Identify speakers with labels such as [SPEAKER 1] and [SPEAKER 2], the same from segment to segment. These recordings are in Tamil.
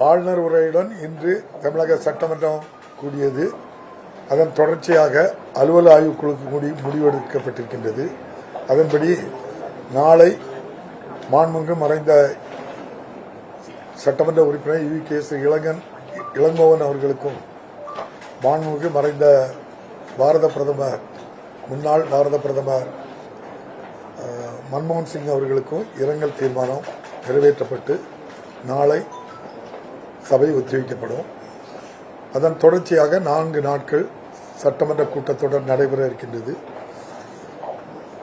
[SPEAKER 1] ஆளுநர் உரையுடன் இன்று தமிழக சட்டமன்றம் கூடியது. அதன் தொடர்ச்சியாக அலுவல் ஆய்வுக்குழுக்கு முடிவெடுக்கப்பட்டிருக்கின்றது. அதன்படி நாளை மாண்புமிகு மறைந்த சட்டமன்ற உறுப்பினர் வி.கே.எஸ். இளங்கோவன் அவர்களுக்கும் மாண்புமிகு மறைந்த முன்னாள் பாரத பிரதமர் மன்மோகன் சிங் அவர்களுக்கும் இரங்கல் தீர்மானம் நிறைவேற்றப்பட்டு நாளை சபை ஒத்திவைக்கப்படும். அதன் தொடர்ச்சியாக 4 நாட்கள் சட்டமன்ற கூட்டத்தொடர் நடைபெற இருக்கின்றது.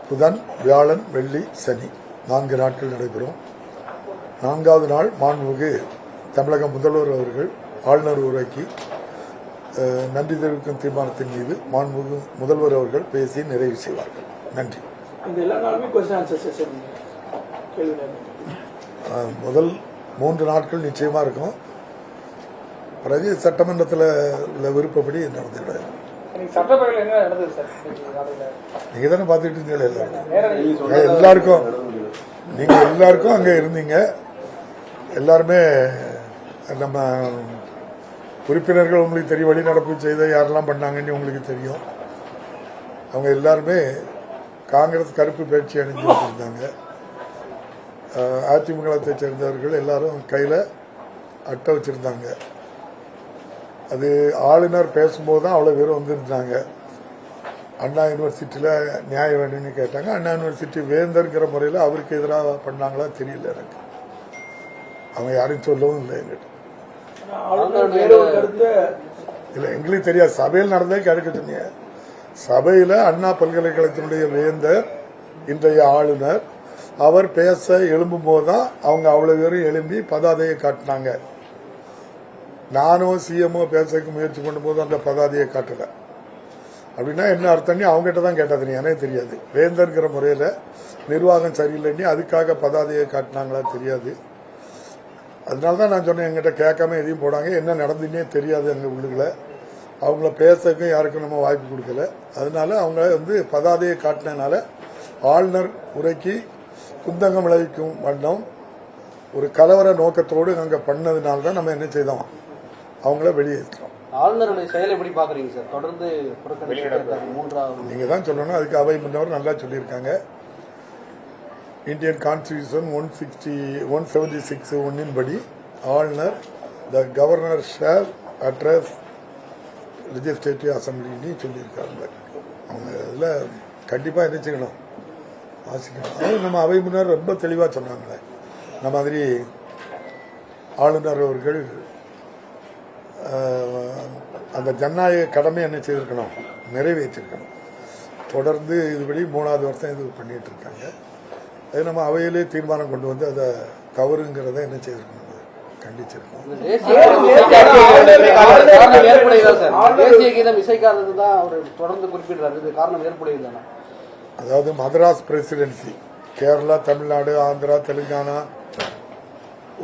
[SPEAKER 1] புதன், வியாழன், வெள்ளி, சனி 4 நாட்கள் நடைபெறும். 4வது நாள் மாண்புமிகு தமிழக முதல்வர் அவர்கள் ஆளுநர் உரைக்கு நன்றி தெரிவிக்கும் தீர்மானத்தின் மீது மாண்புமிகு முதல்வர் அவர்கள் பேசி நிறைவு செய்வார்கள். நன்றி. முதல் 3 நாட்கள் நிச்சயமா இருக்கும். பிறகு சட்டமன்றத்தில் உள்ள விருப்பப்படி நடந்துவிட நீங்க தானே பார்த்துக்கிட்டு இருந்தீங்களா? எல்லாருக்கும் நீங்க எல்லாருக்கும் அங்க இருந்தீங்க. எல்லாருமே நம்ம உறுப்பினர்கள் உங்களுக்கு தெரியும், வெளிநடப்பு செய்த யாரெல்லாம் பண்ணாங்கன்னு உங்களுக்கு தெரியும். அவங்க எல்லாருமே காங்கிரஸ் கருப்பு பேச்சு அணிஞ்சு வச்சிருந்தாங்க. அதிமுகத்தை சேர்ந்தவர்கள் எல்லாரும் கையில் அட்டை வச்சிருந்தாங்க. அது ஆளுநர் பேசும்போது தான் அவ்வளோ பேர் வந்துருந்தாங்க. அண்ணா யூனிவர்சிட்டியில் நியாயம் வேணும்னு கேட்டாங்க. அண்ணா யூனிவர்சிட்டி வேந்தர்ங்கிற முறையில் அவருக்கு எதிராக பண்ணாங்களா தெரியல எனக்கு. அவங்க யாரையும் சொல்லவும் இல்லை எங்கிட்ட. இல்லை, எங்களுக்கு தெரியாது. சபையில் நடந்தே கேட்க சொன்னீங்க. சபையில் அண்ணா பல்கலைக்கழகத்தினுடைய வேந்தர் இன்றைய ஆளுநர் அவர் பேச எழும்பும் போதுதான் அவங்க அவ்வளவு பேரும் எழும்பி பதாதையை காட்டினாங்க. நானும் சிஎம்ஓ பேசக்கு முயற்சி பண்ணும்போது அந்த பதாதையை காட்டல. அப்படின்னா என்ன அர்த்தம் அவங்ககிட்ட தான் கேட்டது, எனக்கு தெரியாது. வேந்தர்ங்கிற முறையில் நிர்வாகம் சரியில்லைன்னு அதுக்காக பதாதையை காட்டினாங்களா தெரியாது. அதனாலதான் நான் சொன்னேன், எங்கிட்ட கேட்காம எதையும் போடாங்க. என்ன நடந்துன்னே தெரியாது எங்க உள்ளுக்குள்ள. அவங்கள பேசக்கும் யாருக்கும் நம்ம வாய்ப்பு கொடுக்கல. அதனால அவங்க பதாதையை காட்டினால ஆளுநர் உரைக்கு குந்தகம் விளைவிக்கும் வண்ணம் ஒரு கலவர நோக்கத்தோடு அங்க பண்ணதுனால தான் நம்ம என்ன செய்தோம், அவங்கள வெளியேற்றோம்.
[SPEAKER 2] ஆளுநருடைய செயலை எப்படி பாக்குறீங்க சார்? தொடர்ந்து
[SPEAKER 1] நீங்க தான் சொல்லணும். அதுக்கு அவை முன்னவர் நல்லா சொல்லியிருக்காங்க. இந்தியன் கான்ஸ்டிடியூஷன் 176(1) படி ஆளுநர் the governor shall address legislative அசம்பிளின்னு சொல்லியிருக்காங்க. அவங்க இதில் கண்டிப்பாக என்ன செய்யணும், வாசிக்கணும். அது நம்ம அவை முன்னர் ரொம்ப தெளிவாக சொன்னாங்களே. இந்த மாதிரி ஆளுநர் அவர்கள் அந்த ஜனநாயக கடமை என்ன செய்திருக்கணும், நிறைவேற்றிருக்கணும். தொடர்ந்து இதுபடி 3வது வருஷம் இது பண்ணிட்டு இருக்காங்க. அது நம்ம அவையிலே தீர்மானம் கொண்டு வந்து அதை தவறுங்கிறத என்ன செய்திருக்கணும், கண்டிச்சிருக்கோம். அதாவது மதராஸ் பிரசிடென்சி, கேரளா, தமிழ்நாடு, ஆந்திரா, தெலுங்கானா,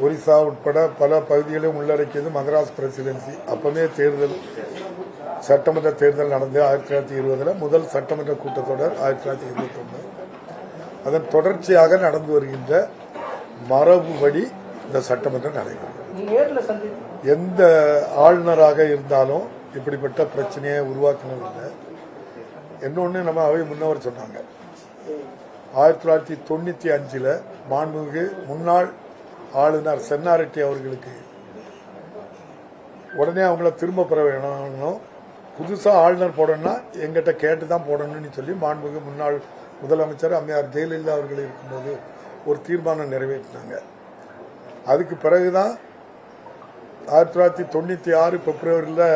[SPEAKER 1] ஒரிசா உட்பட பல பகுதிகளையும் உள்ளடக்கியது மதராஸ் பிரசிடென்சி. அப்பவே தேர்தல், சட்டமன்ற தேர்தல் நடந்து 1920 முதல் சட்டமன்ற கூட்டத்தொடர் 1921. அதன் தொடர்ச்சியாக நடந்து வருகின்ற மரபுபடி இந்த சட்டமன்றம் நடைபெறுகிறது. எந்த ஆளுநராக இருந்தாலும் இப்படிப்பட்ட பிரச்சனையை உருவாக்கினதில்லை. இன்னொன்று நம்ம அவை முன்னவர் சொன்னாங்க, 1995 மாண்புமிகு முன்னாள் ஆளுநர் சென்னாரெட்டி அவர்களுக்கு உடனே அவங்கள திரும்ப பெற வேணும், புதுசாக ஆளுநர் போடணும்னா எங்கிட்ட கேட்டு தான் போடணும்னு சொல்லி மாண்புமிகு முன்னாள் முதலமைச்சர் அம்மையார் ஜெயலலிதா அவர்கள் இருக்கும்போது ஒரு தீர்மானம் நிறைவேற்றினாங்க. அதுக்கு பிறகுதான் 1996 பிப்ரவரியில்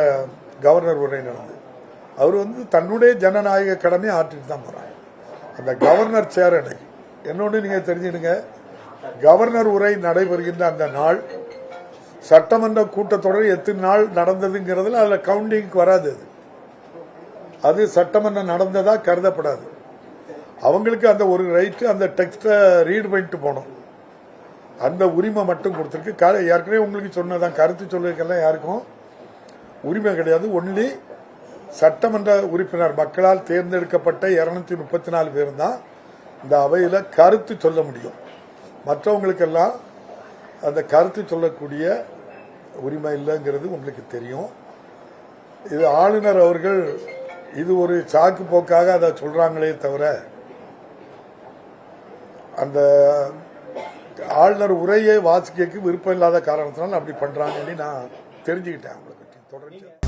[SPEAKER 1] கவர்னர் உரை நடந்தது. அவர் தன்னுடைய ஜனநாயக கடமையை ஆற்றிட்டு தான் போறாங்க. அந்த கவர்னர் சேர் அன்னைக்கு என்னோடு நீங்க தெரிஞ்சுடுங்க, கவர்னர் உரை நடைபெறுகின்ற அந்த நாள் சட்டமன்ற கூட்டத்தொடர் எத்தனை நாள் நடந்ததுங்கிறதுல அதுல கவுண்டிங்க்கு வராது. அது சட்டமன்றம் நடந்ததா கருதப்படாது. அவங்களுக்கு அந்த ஒரு ரைட்டு, அந்த டெக்ஸ்ட ரீட் பண்ணிட்டு போனோம், அந்த உரிமை மட்டும் கொடுத்துருக்கு. ஏற்கனவே உங்களுக்கு சொன்னதான், கருத்து சொல்வதற்கெல்லாம் யாருக்கும் உரிமை கிடையாது. ஒன்லி சட்டமன்ற உறுப்பினர், மக்களால் தேர்ந்தெடுக்கப்பட்ட 234 பேர் தான் இந்த அவையில் கருத்து சொல்ல முடியும். மற்றவங்களுக்கெல்லாம் அந்த கருத்து சொல்லக்கூடிய உரிமை இல்லைங்கிறது உங்களுக்கு தெரியும். இது ஆளுநர் அவர்கள் இது ஒரு சாக்கு போக்காக அதை சொல்றாங்களே தவிர அந்த ஆளுநர் உரையை வாசிக்க விருப்பம் இல்லாத காரணத்தினால அப்படி பண்றாங்கன்னு நான் தெரிஞ்சுக்கிட்டேன். அவங்களை பற்றி தொடர்ந்து